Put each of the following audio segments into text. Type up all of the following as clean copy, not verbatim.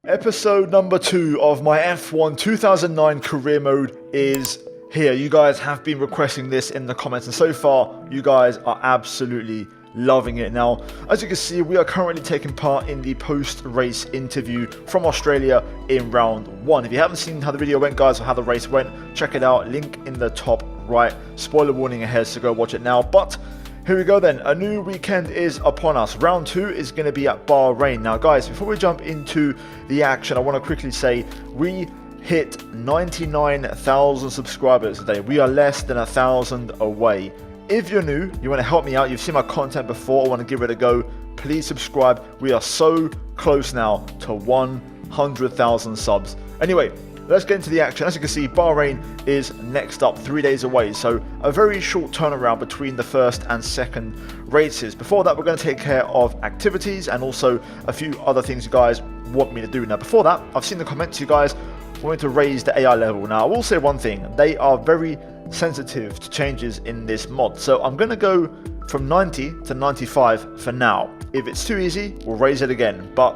Episode number 2 of my F1 2009 career mode is here. You guys have been requesting this in the comments, and so far you guys are absolutely loving it. Now, as you can see, we are currently taking part in the post-race interview from Australia in round 1. If you haven't seen how the video went, guys, or how the race went, check it out, link in the top right. Spoiler warning ahead, so go watch it now. But here we go then, a new weekend is upon us. Round 2 is going to be at Bahrain. Now guys, before we jump into the action, I want to quickly say we hit 99,000 subscribers today. We are less than 1,000 away. If you're new, you want to help me out, you've seen my content before, I want to give it a go, please subscribe. We are so close now to 100,000 subs. Anyway, let's get into the action. As you can see, Bahrain is next up, 3 days away, so a very short turnaround between the first and second races. Before that, we're going to take care of activities and also a few other things you guys want me to do. Now, before that, I've seen the comments, you guys wanting to raise the AI level. Now, I will say one thing, they are very sensitive to changes in this mod, so I'm going to go from 90 to 95 for now. If it's too easy, we'll raise it again, but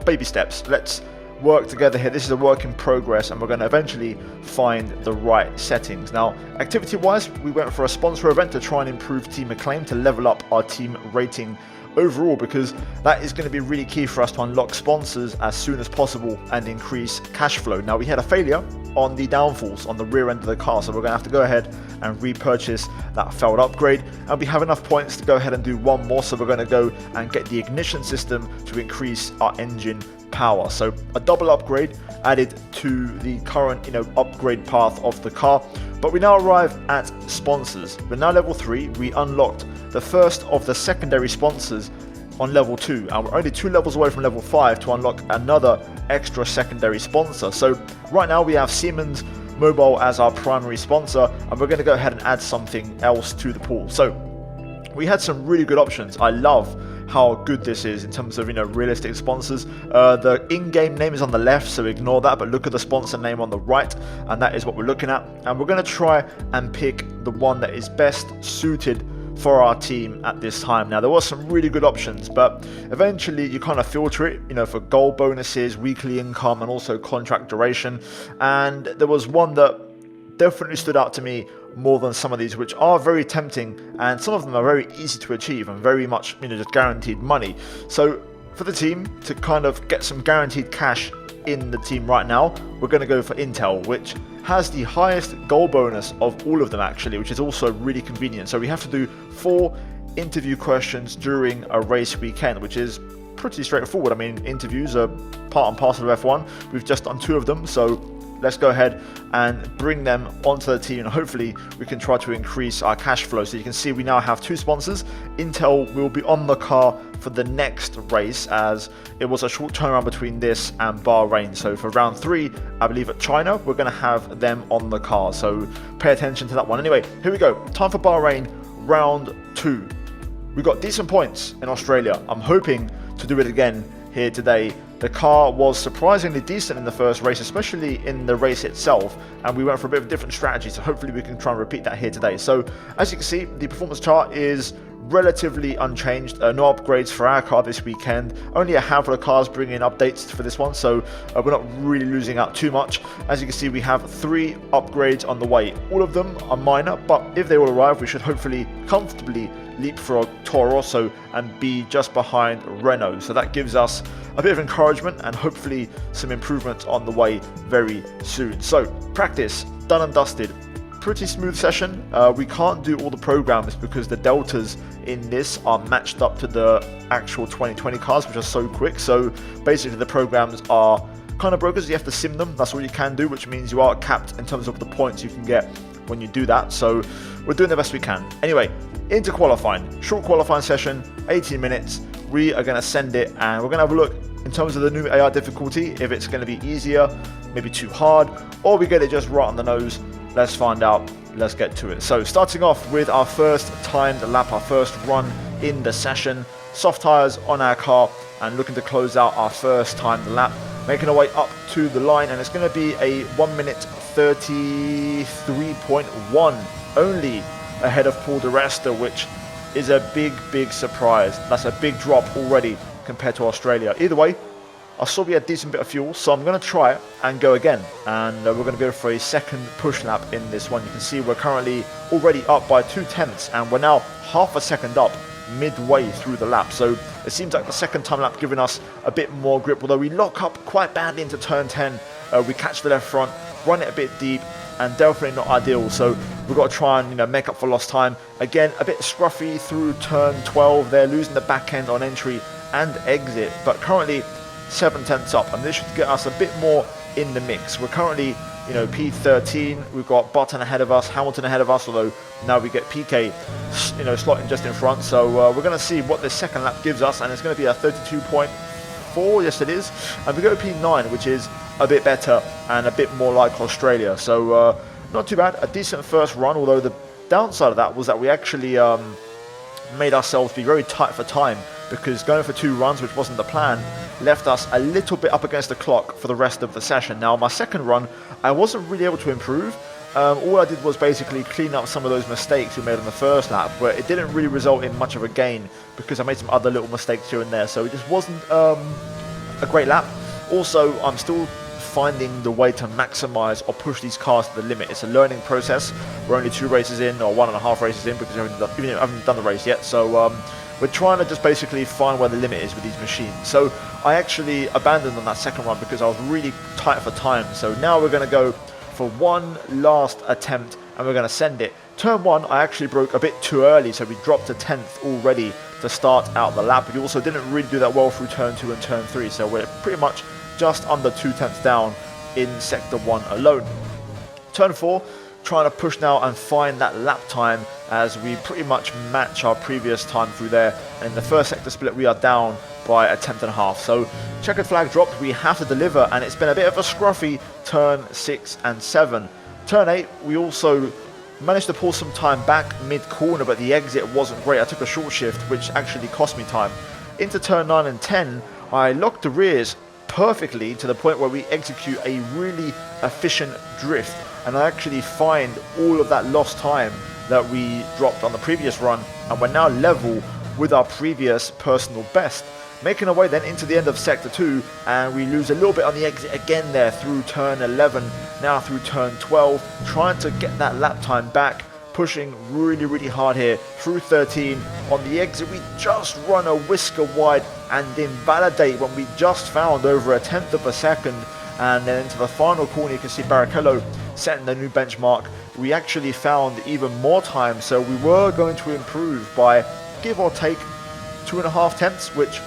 baby steps. Let's work together here. This is a work in progress, and we're going to eventually find the right settings. Now, activity wise, we went for a sponsor event to try and improve team acclaim, to level up our team rating overall, because that is going to be really key for us to unlock sponsors as soon as possible and increase cash flow. Now, we had a failure on the downforce on the rear end of the car, so we're going to have to go ahead and repurchase that failed upgrade, and we have enough points to go ahead and do one more, so we're going to go and get the ignition system to increase our engine power. So a double upgrade added to the current upgrade path of the car. But we now arrive at sponsors. We're now level 3. We unlocked the first of the secondary sponsors on level 2, and we're only 2 levels away from level 5 to unlock another extra secondary sponsor. So right now we have Siemens Mobile as our primary sponsor, and we're going to go ahead and add something else to the pool. So we had some really good options. I love how good this is in terms of realistic sponsors. The in-game name is on the left, so ignore that, but look at the sponsor name on the right, and that is what we're looking at. And we're going to try and pick the one that is best suited for our team at this time. Now, there were some really good options, but eventually you kind of filter it, for goal bonuses, weekly income, and also contract duration. And there was one that definitely stood out to me more than some of these, which are very tempting, and some of them are very easy to achieve and very much just guaranteed money. So for the team to kind of get some guaranteed cash in the team right now, we're going to go for Intel, which has the highest goal bonus of all of them actually, which is also really convenient. So we have to do 4 interview questions during a race weekend, which is pretty straightforward. I mean, interviews are part and parcel of F1. We've just done 2 of them, so let's go ahead and bring them onto the team, and hopefully we can try to increase our cash flow. So you can see we now have 2 sponsors. Intel will be on the car for the next race, as it was a short turnaround between this and Bahrain. So for round 3, I believe at China, we're going to have them on the car, so pay attention to that one. Anyway, here we go. Time for Bahrain, round 2. We got decent points in Australia. I'm hoping to do it again here today. The car was surprisingly decent in the first race, especially in the race itself, and we went for a bit of a different strategy, so hopefully we can try and repeat that here today. So as you can see, the performance chart is relatively unchanged. No upgrades for our car this weekend. Only a handful of cars bringing updates for this one, so we're not really losing out too much. As you can see, we have 3 upgrades on the way. All of them are minor, but if they all arrive, we should hopefully comfortably leapfrog Toro Rosso and be just behind Renault. So that gives us a bit of encouragement and hopefully some improvement on the way very soon. So practice done and dusted. Pretty smooth session. We can't do all the programs because the deltas in this are matched up to the actual 2020 cars, which are so quick. So basically the programs are kind of broken, so you have to sim them. That's all you can do, which means you are capped in terms of the points you can get when you do that. So we're doing the best we can. Anyway, into qualifying. Short qualifying session, 18 minutes. We are going to send it, and we're going to have a look in terms of the new AI difficulty, if it's going to be easier, maybe too hard, or we get it just right on the nose. Let's find out. Let's get to it. So starting off with our first timed lap, our first run in the session. Soft tires on our car and looking to close out our first timed lap. Making our way up to the line, and it's going to be a 1 minute 33.1, only ahead of Paul di Resta, which is a big surprise. That's a big drop already compared to Australia. Either way, I saw we had a decent bit of fuel, so I'm going to try it and go again. And we're going to go for a second push lap in this one. You can see we're currently already up by 2/10, and we're now half a second up midway through the lap. So it seems like the second time lap giving us a bit more grip, although we lock up quite badly into turn 10. We catch the left front, run it a bit deep, and definitely not ideal. So we've got to try and make up for lost time. Again, a bit scruffy through turn 12 there, losing the back end on entry and exit, but currently 7/10 up, and this should get us a bit more in the mix. We're currently P13, we've got Button ahead of us, Hamilton ahead of us, although now we get PK slotting just in front. So we're going to see what this second lap gives us, and it's going to be a 32.4, yes it is, and we go P9, which is a bit better and a bit more like Australia. So not too bad, a decent first run, although the downside of that was that we actually made ourselves be very tight for time, because going for 2 runs, which wasn't the plan, left us a little bit up against the clock for the rest of the session. Now, my second run, I wasn't really able to improve. All I did was basically clean up some of those mistakes we made on the first lap, but it didn't really result in much of a gain because I made some other little mistakes here and there. So it just wasn't a great lap. Also, I'm still finding the way to maximize or push these cars to the limit. It's a learning process. We're only 2 races in, or 1.5 races in, because I haven't done the race yet. So we're trying to just basically find where the limit is with these machines. So I actually abandoned on that second run because I was really tight for time. So now we're going to go for one last attempt, and we're going to send it. Turn 1, I actually broke a bit too early, so we dropped to 10th already to start out the lap. We also didn't really do that well through turn 2 and turn 3, so we're pretty much just under 2/10 down in sector 1 alone. Turn 4, trying to push now and find that lap time as we pretty much match our previous time through there. And in the first sector split, we are down by a 10.5. So checkered flag dropped, we have to deliver, and it's been a bit of a scruffy turn 6 and 7. Turn 8, we also managed to pull some time back mid-corner, but the exit wasn't great. I took a short shift, which actually cost me time. Into turn 9 and 10, I locked the rears perfectly to the point where we execute a really efficient drift, and I actually find all of that lost time that we dropped on the previous run, and we're now level with our previous personal best. Making our way then into the end of sector 2, and we lose a little bit on the exit again there through turn 11, now through turn 12, trying to get that lap time back, pushing really hard here through 13. On the exit, we just run a whisker wide and invalidate when we just found over a 1/10 of a second. And then into the final corner, you can see Barrichello setting the new benchmark. We actually found even more time, so we were going to improve by give or take 2.5 tenths, which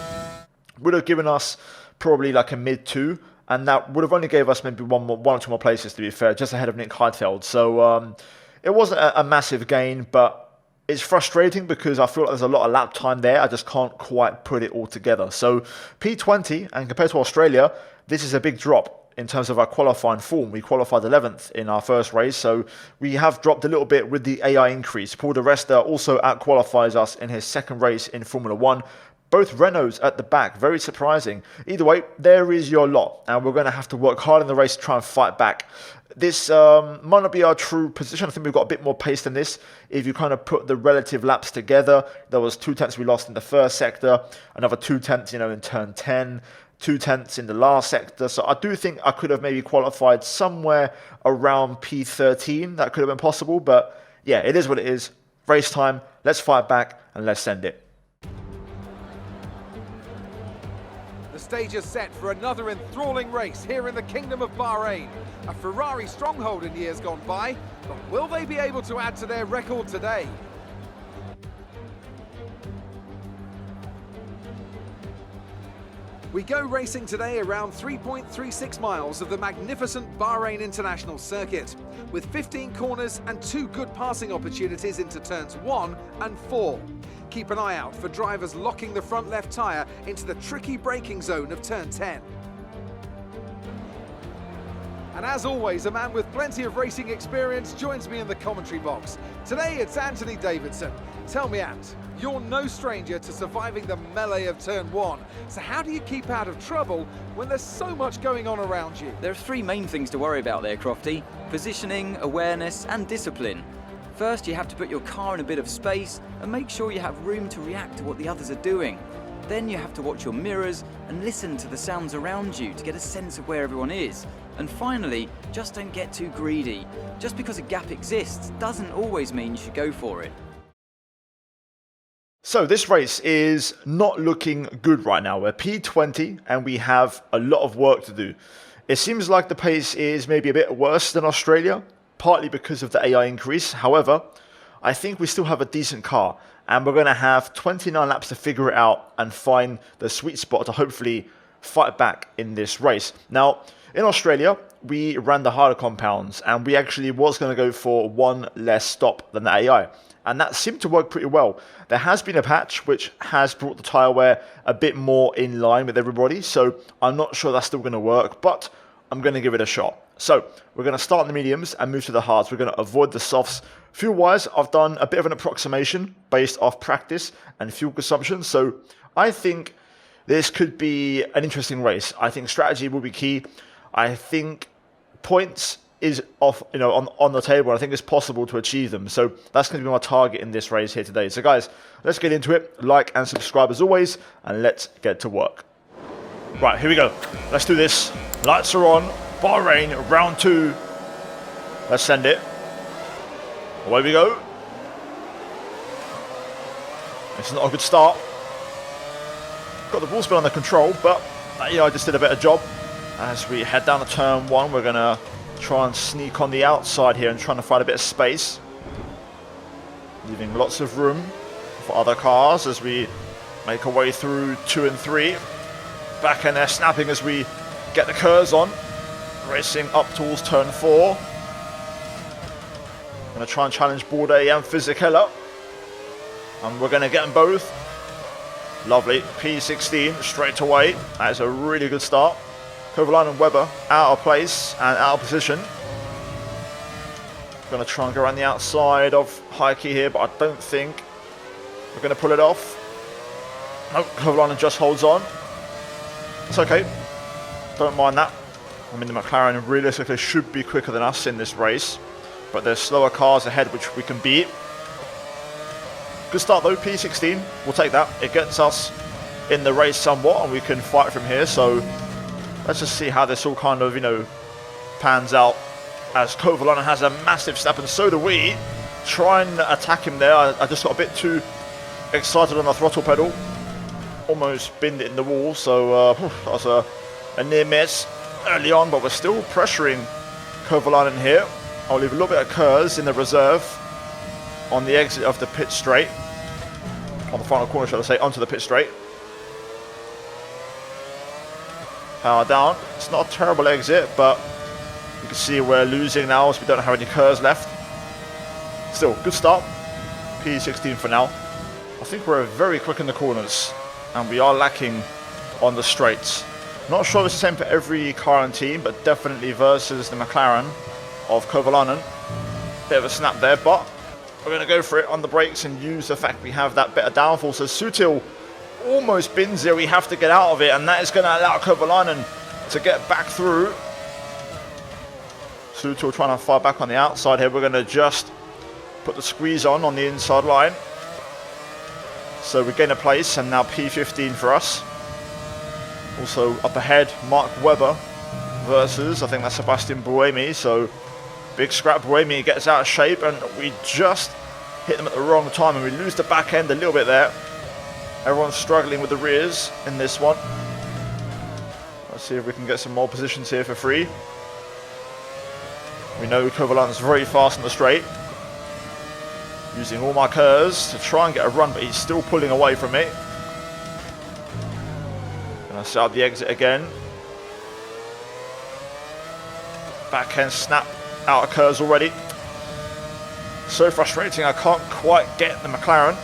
would have given us probably like a mid 2, and that would have only gave us maybe one or two more places, to be fair, just ahead of Nick Heidfeld. So it wasn't a massive gain, but it's frustrating because I feel like there's a lot of lap time there. I just can't quite put it all together. So P20, and compared to Australia, this is a big drop in terms of our qualifying form. We qualified 11th in our first race, so we have dropped a little bit with the AI increase. Paul Di Resta also out-qualifies us in his second race in Formula 1. Both Renaults at the back, very surprising. Either way, there is your lot, and we're going to have to work hard in the race to try and fight back. This might not be our true position. I think we've got a bit more pace than this. If you kind of put the relative laps together, there was 2 tenths we lost in the first sector, another 2 tenths, in turn 10, 2 tenths in the last sector. So I do think I could have maybe qualified somewhere around P13. That could have been possible, but yeah, it is what it is. Race time. Let's fight back and let's send it. The stage is set for another enthralling race here in the Kingdom of Bahrain. A Ferrari stronghold in years gone by, but will they be able to add to their record today? We go racing today around 3.36 miles of the magnificent Bahrain International Circuit, with 15 corners and 2 good passing opportunities into turns 1 and 4. Keep an eye out for drivers locking the front left tyre into the tricky braking zone of turn 10. And as always, a man with plenty of racing experience joins me in the commentary box. Today it's Anthony Davidson. Tell me, Ant, you're no stranger to surviving the melee of turn 1. So how do you keep out of trouble when there's so much going on around you? There are 3 main things to worry about there, Crofty: positioning, awareness and discipline. First, you have to put your car in a bit of space and make sure you have room to react to what the others are doing. Then you have to watch your mirrors and listen to the sounds around you to get a sense of where everyone is. And finally, just don't get too greedy. Just because a gap exists doesn't always mean you should go for it. So this race is not looking good right now. We're P20 and we have a lot of work to do. It seems like the pace is maybe a bit worse than Australia, partly because of the AI increase. However, I think we still have a decent car and we're going to have 29 laps to figure it out and find the sweet spot to hopefully fight back in this race. Now, in Australia, we ran the harder compounds and we actually was going to go for one less stop than the AI. And that seemed to work pretty well. There has been a patch which has brought the tyre wear a bit more in line with everybody. So I'm not sure that's still going to work, but I'm going to give it a shot. So we're going to start in the mediums and move to the hards. We're going to avoid the softs. Fuel-wise, I've done a bit of an approximation based off practice and fuel consumption. So I think this could be an interesting race. I think strategy will be key. I think points is off, on the table. I think it's possible to achieve them. So that's going to be my target in this race here today. So guys, let's get into it. Like and subscribe as always, and let's get to work. Right, here we go. Let's do this. Lights are on. Bahrain, round 2. Let's send it. Away we go. It's not a good start. Got the ball spin under control, but I just did a better job. As we head down to turn 1, we're going to try and sneak on the outside here and trying to find a bit of space, leaving lots of room for other cars as we make our way through 2 and 3. Back in there snapping as we get the curves on, racing up towards turn 4. Going to try and challenge Bourdais and Fisichella, and we're going to get them both. Lovely, P16 straight away. That is a really good start. Kolar and Webber out of place and out of position. Going to try and go around the outside of Heike here, but I don't think we're going to pull it off. Nope, Kolar just holds on. It's okay. Don't mind that. I mean, the McLaren realistically should be quicker than us in this race, but there's slower cars ahead which we can beat. Good start though, P16. We'll take that. It gets us in the race somewhat, and we can fight from here. So let's just see how this all kind of, pans out. As Kolar has a massive step, and so do we. Try and attack him there. I just got a bit too excited on the throttle pedal. Almost binned it in the wall, so that was a near miss early on, but we're still pressuring Kolar in here. I'll leave a little bit of curves in the reserve on the exit of the pit straight. On the final corner, shall I say, onto the pit straight. Power down. It's not a terrible exit, but you can see we're losing now as we don't have any curves left. Still, good start. P16 for now. I think we're very quick in the corners, and we are lacking on the straights. Not sure it's the same for every car and team, but definitely versus the McLaren of Kolar. Bit of a snap there, but we're going to go for it on the brakes and use the fact we have that bit of downforce. So Sutil almost bins here. We have to get out of it, and that is going to allow Kolar to get back through. Sutil trying to fight back on the outside here. We're going to just put the squeeze on the inside line. So we gain a place, and now P15 for us. Also up ahead, Mark Webber versus, I think that's Sebastian Buemi. So big scrap. Buemi gets out of shape, and we just hit them at the wrong time, and we lose the back end a little bit there. Everyone's struggling with the rears in this one. Let's see if we can get some more positions here for free. We know Kovalan's very fast on the straight. Using all my curves to try and get a run, but he's still pulling away from it. Gonna set up the exit again. Backhand snap out of curves already. So frustrating, I can't quite get the McLaren.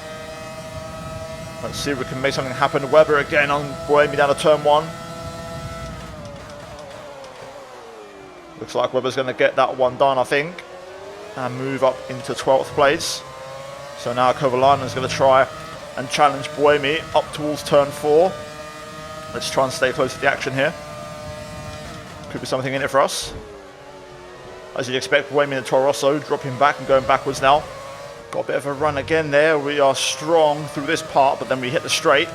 Let's see if we can make something happen. Webber again on Buemi down to turn 1. Looks like Webber's going to get that one done, I think, and move up into 12th place. So now Kovalan is going to try and challenge Buemi up towards turn 4. Let's try and stay close to the action here. Could be something in it for us. As you'd expect, Buemi and Toro Rosso dropping back and going backwards now. Got a bit of a run again there. We are strong through this part, but then we hit the straight.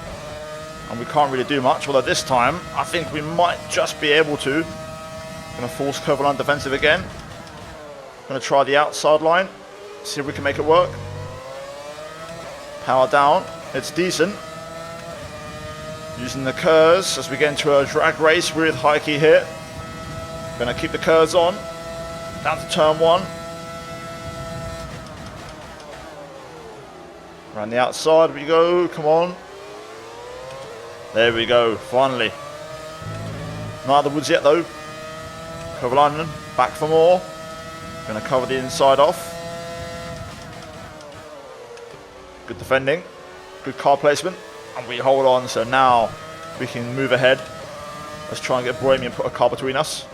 and we can't really do much. Although this time, I think we might just be able to. Gonna force Kolar defensive again. Gonna try the outside line, see if we can make it work. Power down, it's decent. Using the curves as we get into a drag race with Heike here. Gonna keep the curves on. Down to turn 1. Around the outside we go, come on. There we go, finally. Not out of the woods yet though. Kolar back for more. Gonna cover the inside off. Good defending. Good car placement. And we hold on, so now we can move ahead. Let's try and get Bohemian and put a car between us.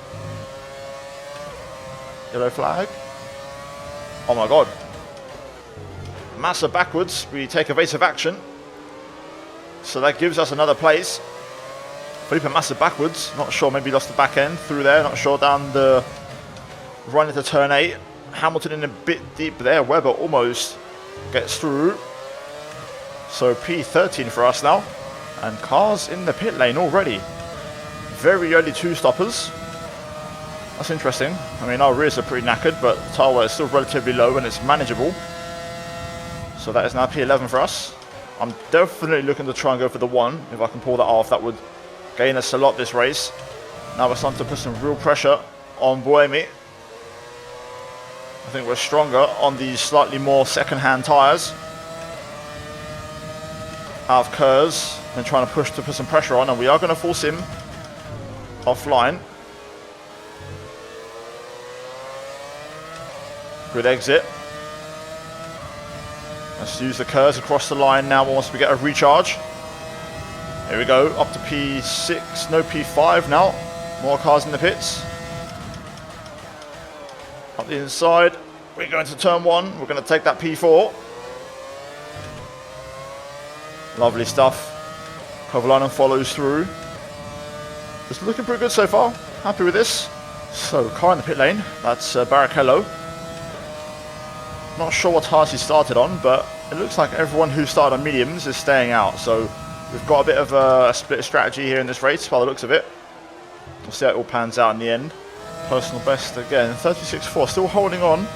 Yellow flag. Oh my god. Massa backwards. We take evasive action. So that gives us another place. Felipe Massa backwards. Not sure, maybe lost the back end through there. Not sure, down the run into turn 8. Hamilton in a bit deep there. Webber almost gets through. So P13 for us now. And cars in the pit lane already. Very early 2 stoppers. That's interesting. I mean, our rears are pretty knackered, but the tire wear is still relatively low and it's manageable. So that is now P11 for us. I'm definitely looking to try and go for the 1. If I can pull that off, that would gain us a lot this race. Now we're starting to put some real pressure on Bohemi. I think we're stronger on these slightly more second-hand tyres. Out of curves and trying to push to put some pressure on, and we are going to force him offline. Good exit. Let's use the curves across the line now once we get a recharge. Here we go, up to P6, no P5 now. More cars in the pits. Up the inside, we're going to turn 1. We're going to take that P4. Lovely stuff. Kolar follows through. It's looking pretty good so far. Happy with this. So, car in the pit lane. That's Barrichello. Not sure what tyres he started on, but it looks like everyone who started on mediums is staying out. So, we've got a bit of a split strategy here in this race by the looks of it. We'll see how it all pans out in the end. Personal best again. 36.4. Still holding on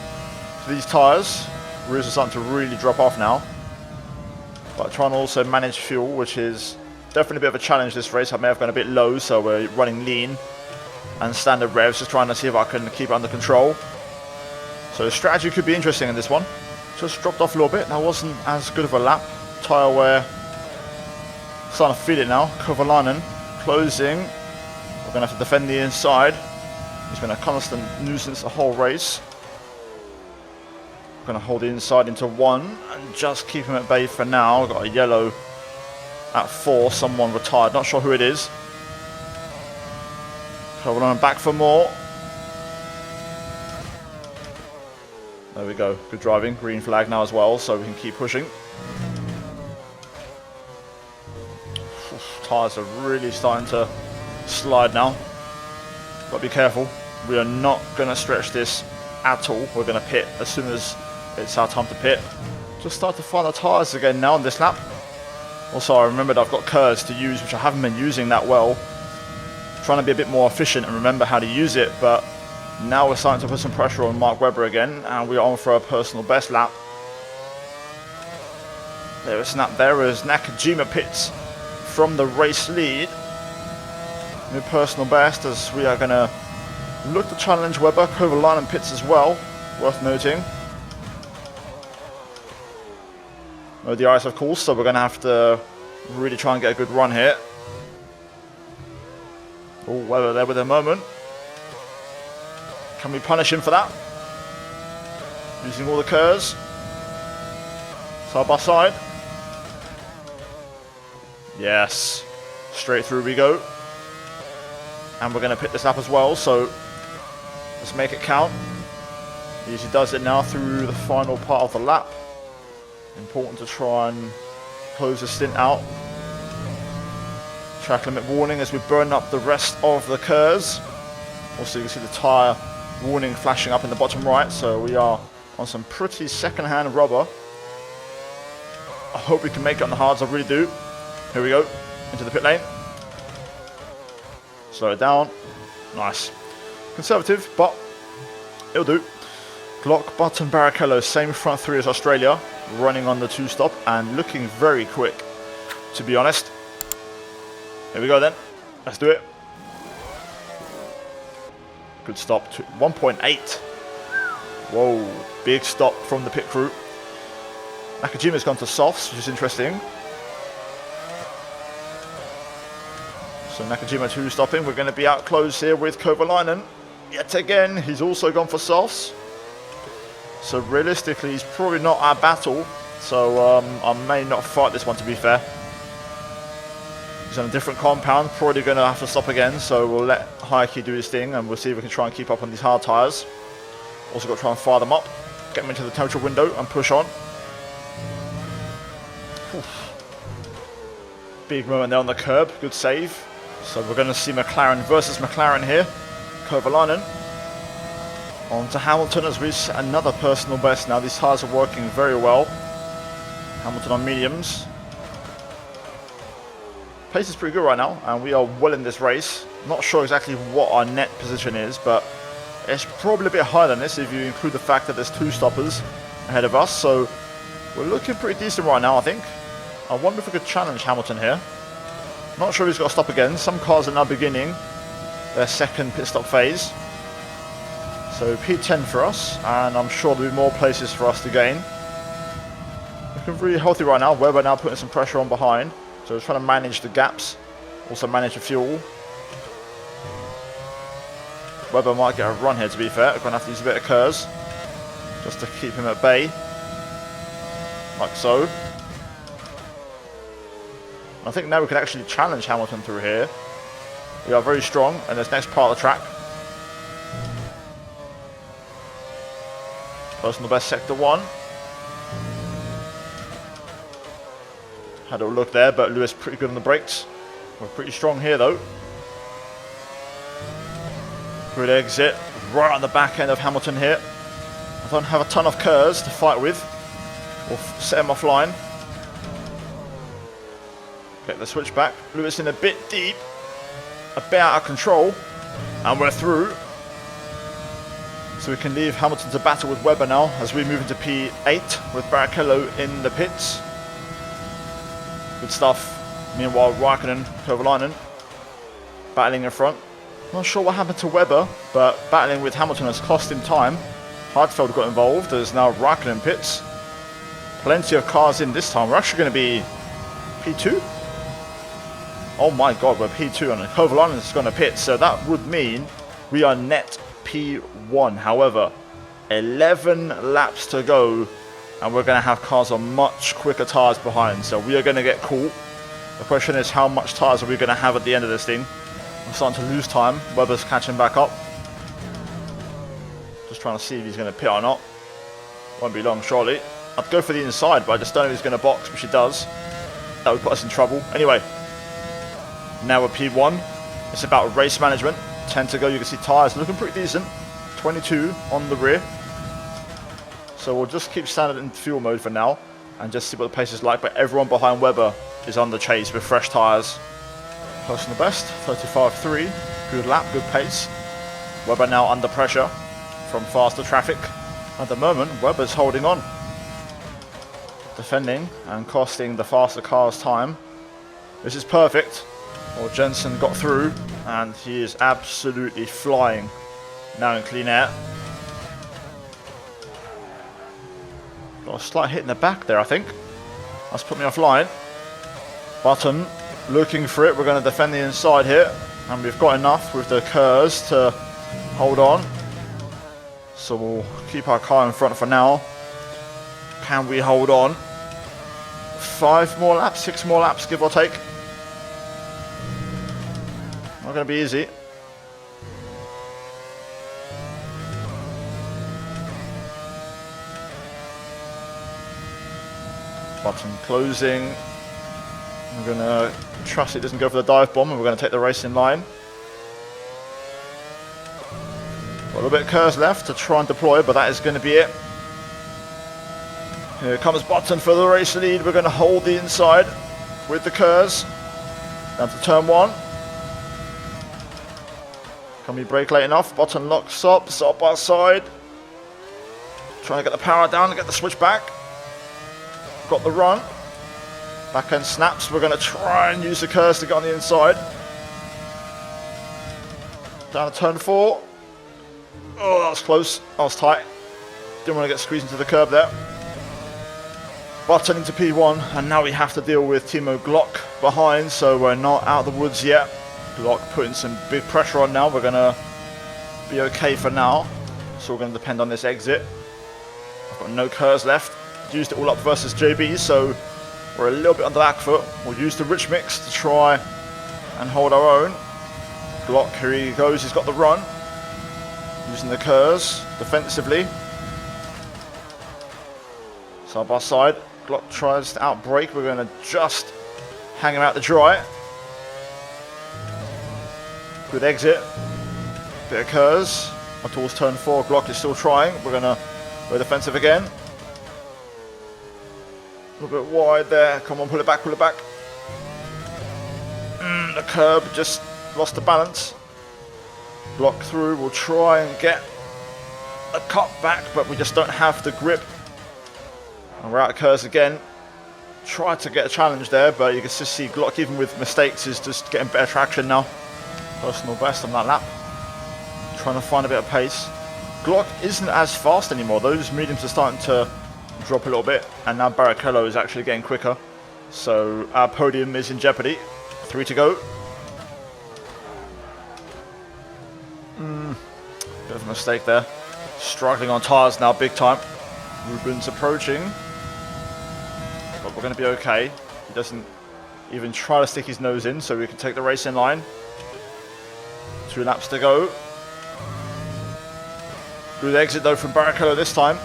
to these tyres. Rears are starting to really drop off now. But trying to also manage fuel, which is definitely a bit of a challenge this race. I may have gone a bit low, so we're running lean and standard revs, just trying to see if I can keep it under control. So the strategy could be interesting in this one. Just dropped off a little bit. That wasn't as good of a lap. Tyre wear starting to feel it now. Kolar closing. We're going to have to defend the inside. He's been a constant nuisance the whole race. Going to hold the inside into 1 and just keep him at bay for now. Got a yellow at 4. Someone retired. Not sure who it is. Kolar back for more. There we go. Good driving. Green flag now as well, so we can keep pushing. Tyres are really starting to slide now. Got to be careful. We are not going to stretch this at all. We're going to pit as soon as it's our time to pit. Just start to find the tyres again now on this lap. Also, I remembered I've got curves to use, which I haven't been using that well. Trying to be a bit more efficient and remember how to use it, but now we're starting to put some pressure on Mark Webber again, and we're on for a personal best lap. There is snap there as Nakajima pits from the race lead. New personal best, as we are going to look to challenge Webber. Kolar and pits as well, worth noting. No DRS of course, so we're going to have to really try and get a good run here. Oh, Webber there with a moment. Can we punish him for that? Using all the curves. Side by side. Yes. Straight through we go. And we're going to pit this lap as well, so let's make it count. He usually does it now through the final part of the lap. Important to try and close the stint out. Track limit warning as we burn up the rest of the curves. Also you can see the tyre warning flashing up in the bottom right, so we are on some pretty second-hand rubber. I hope we can make it on the hards, I really do. Here we go. into the pit lane. Slow it down. Nice. Conservative, but it'll do. Glock, Button, Barrichello, same front three as Australia, running on the 2-stop and looking very quick, to be honest. Here we go then. Let's do it. Good stop. 1.8. Whoa. Big stop from the pit crew. Nakajima's gone to softs, which is interesting. So Nakajima 2-stopping. We're going to be out close here with Kovalainen. Yet again, he's also gone for softs. So realistically, he's probably not our battle. So I may not fight this one, to be fair. He's on a different compound. Probably going to have to stop again. So we'll let Hayaki do his thing. And we'll see if we can try and keep up on these hard tyres. Also got to try and fire them up. Get them into the temperature window and push on. Oof. Big moment there on the curb. Good save. So we're going to see McLaren versus McLaren here. Kovalainen. On to Hamilton as we set another personal best now. These tyres are working very well. Hamilton on mediums. Pace is pretty good right now, and we are well in this race. Not sure exactly what our net position is, but it's probably a bit higher than this if you include the fact that there's 2 stoppers ahead of us. So we're looking pretty decent right now, I think. I wonder if we could challenge Hamilton here. Not sure if he's got to stop again. Some cars are now beginning their second pit stop phase. So P10 for us, and I'm sure there'll be more places for us to gain. Looking really healthy right now. Webber now putting some pressure on behind. So we're trying to manage the gaps, also manage the fuel. Webber might get a run here, to be fair. We're going to have to use a bit of KERS just to keep him at bay. Like so. I think now we can actually challenge Hamilton through here. We are very strong in this next part of the track. Personal best sector 1. Had a look there, but Lewis pretty good on the brakes. We're pretty strong here though. Good exit, right on the back end of Hamilton here. I don't have a ton of KERS to fight with. We'll set him offline. Get the switch back. Lewis in a bit deep, a bit out of control, and we're through. So we can leave Hamilton to battle with Webber now as we move into P8 with Barrichello in the pits. Good stuff. Meanwhile, Raikkonen, Kovalainen battling in front. Not sure what happened to Webber, but battling with Hamilton has cost him time. Hartfeld got involved. There's now Raikkonen pits. Plenty of cars in this time. We're actually going to be P2. Oh my god, we're P2 and Kovalainen is going to pit, so that would mean we are net P1. However, 11 laps to go and we're going to have cars on much quicker tyres behind, so we are going to get caught. The question is, how much tyres are we going to have at the end of this thing? We're starting to lose time. Webber's catching back up. Just trying to see if he's going to pit or not. Won't be long, surely. I'd go for the inside, but I just don't know if he's going to box, which he does. That would put us in trouble. Anyway, now we're P1. It's about race management. 10 to go. You can see tyres looking pretty decent. 22 on the rear. So we'll just keep standard in fuel mode for now and just see what the pace is like. But everyone behind Webber is on the chase with fresh tyres. Personal best, 35.3. Good lap, good pace. Webber now under pressure from faster traffic. At the moment, Webber's holding on. Defending and costing the faster cars time. This is perfect. Well, Jensen got through and he is absolutely flying now in clean air. Got a slight hit in the back there, I think. That's put me offline. Button looking for it. We're going to defend the inside here, and we've got enough with the KERS to hold on. So we'll keep our car in front for now. Can we hold on? 5 more laps, 6 more laps, give or take. Not going to be easy. Button closing. We're going to trust it doesn't go for the dive bomb, and we're going to take the race in line. Got a little bit of KERS left to try and deploy, but that is going to be it. Here comes Button for the race lead. We're going to hold the inside with the KERS. Down to turn 1. Can we brake late enough? Button locks up, side by side. Trying to get the power down and get the switch back. Got the run. Back end snaps. We're going to try and use the curves to get on the inside. Down to turn 4. Oh, that was close. That was tight. Didn't want to get squeezed into the curb there. Button into P1, and now we have to deal with Timo Glock behind, so we're not out of the woods yet. Glock putting some big pressure on now. We're going to be okay for now. So we're going to depend on this exit. I've got no curves left. Used it all up versus JB, so we're a little bit on the back foot. We'll use the rich mix to try and hold our own. Glock, here he goes. He's got the run. Using the curves defensively. Side by side. Glock tries to outbrake. We're going to just hang him out to dry. Good exit. Bit of curves. Towards turn 4. Glock is still trying. We're going to go defensive again. A little bit wide there. Come on, pull it back, pull it back. The curb just lost the balance. Block through. We'll try and get a cut back, but we just don't have the grip. And we're out of curves again. Tried to get a challenge there, but you can just see Glock, even with mistakes, is just getting better traction now. Personal best on that lap. Trying to find a bit of pace. Glock isn't as fast anymore. Those mediums are starting to drop a little bit, and now Barrichello is actually getting quicker. So our podium is in jeopardy. 3 to go. Bit of a mistake there. Struggling on tyres now, big time. Ruben's approaching. But we're going to be okay. He doesn't even try to stick his nose in, so we can take the race in line. 2 laps to go. Good exit though from Barrichello this time.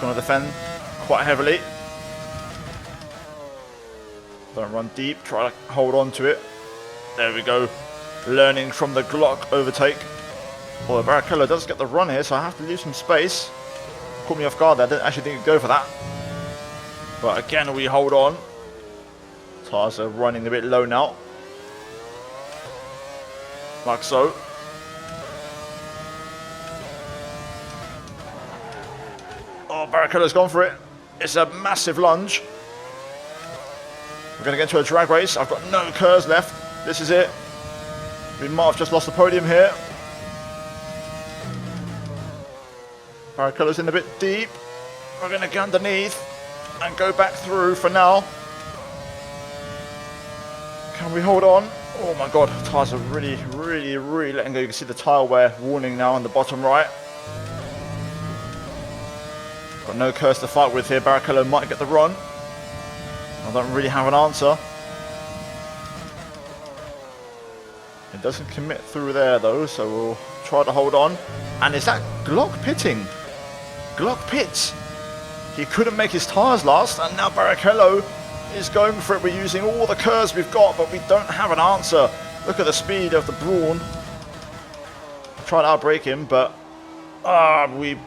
Going to defend quite heavily. Don't run deep, try to hold on to it. There we go. Learning from the Glock overtake. Well, Barrichello does get the run here, so I have to leave some space. Caught me off guard there, I didn't actually think he'd go for that. But again, we hold on. Tyres are running a bit low now. Like so. Oh, Barrichello's gone for it. It's a massive lunge. We're going to get into a drag race. I've got no curves left. This is it. We might have just lost the podium here. Barrichello's in a bit deep. We're going to get underneath and go back through for now. Can we hold on? Oh my god, tyres are really letting go. You can see the tyre wear warning now on the bottom right. Got no curse to fight with here. Barrichello might get the run. I don't really have an answer. It doesn't commit through there though, so we'll try to hold on. And is that Glock pitting? Glock pits. He couldn't make his tyres last, and now Barrichello is going for it. We're using all the curves we've got, but we don't have an answer. Look at the speed of the Brawn. Trying to outbrake him, but we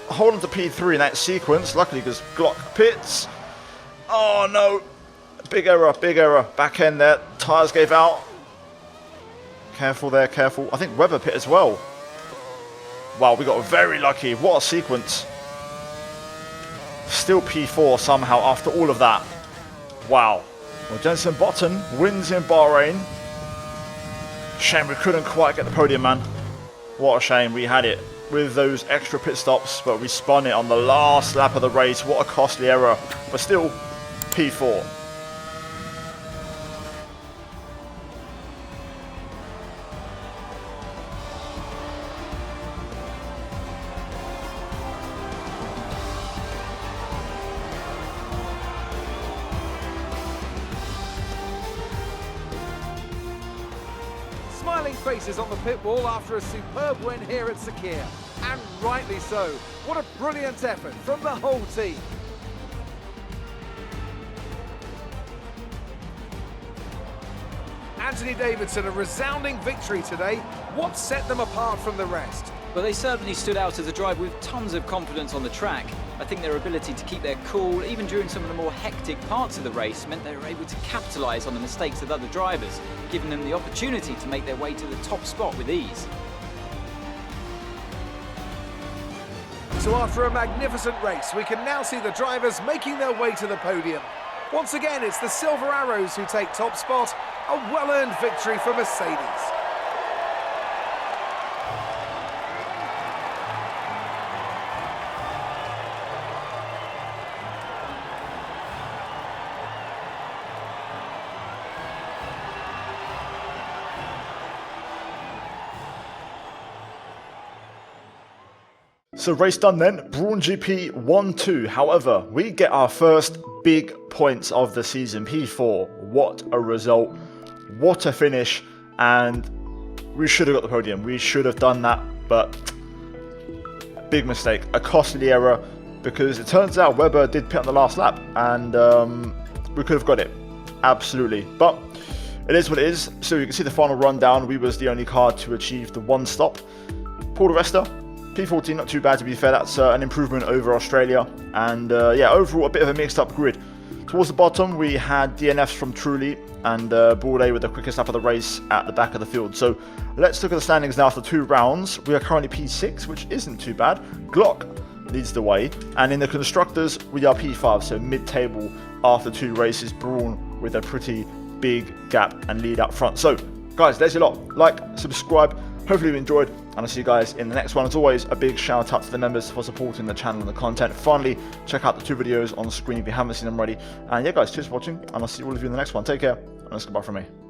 hold on to P3 in that sequence. Luckily, because Glock pits. Oh no, big error, big error. Back end there, tyres gave out. Careful there, careful. I think Webber pit as well. Wow, we got very lucky. What a sequence. Still P4 somehow after all of that. Wow. Well, Jenson Button wins in Bahrain. Shame we couldn't quite get the podium, man. What a shame. We had it with those extra pit stops, but we spun it on the last lap of the race. What a costly error. But still P4. Smiling faces on the pit wall after a superb win here at Sakir. And rightly so. What a brilliant effort from the whole team. Anthony Davidson, a resounding victory today. What set them apart from the rest? Well, they certainly stood out as a drive with tons of confidence on the track. I think their ability to keep their cool, even during some of the more hectic parts of the race, meant they were able to capitalise on the mistakes of other drivers, giving them the opportunity to make their way to the top spot with ease. So after a magnificent race, we can now see the drivers making their way to the podium. Once again, it's the Silver Arrows who take top spot, a well-earned victory for Mercedes. So race done then, Brawn GP 1-2. However, we get our first big points of the season, P4. What a result, what a finish, and we should have got the podium. We should have done that, but big mistake, a costly error, because it turns out Webber did pit on the last lap, and we could have got it, absolutely. But it is what it is. So you can see the final rundown. We was the only car to achieve the one stop. Paul di Resta, P14, not too bad to be fair. That's an improvement over Australia. And yeah, overall a bit of a mixed up grid. Towards the bottom we had DNFs from Truly and Bourdais with the quickest lap of the race at the back of the field. So let's look at the standings now after 2 rounds. We are currently P6, which isn't too bad. Glock leads the way. And in the constructors we are P5, so mid-table after 2 races. Brawn with a pretty big gap and lead up front. So guys, there's your lot. Like, subscribe. Hopefully you enjoyed, and I'll see you guys in the next one. As always, a big shout out to the members for supporting the channel and the content. Finally, check out the 2 videos on screen if you haven't seen them already. And yeah guys, cheers for watching, and I'll see all of you in the next one. Take care, and that's goodbye from me.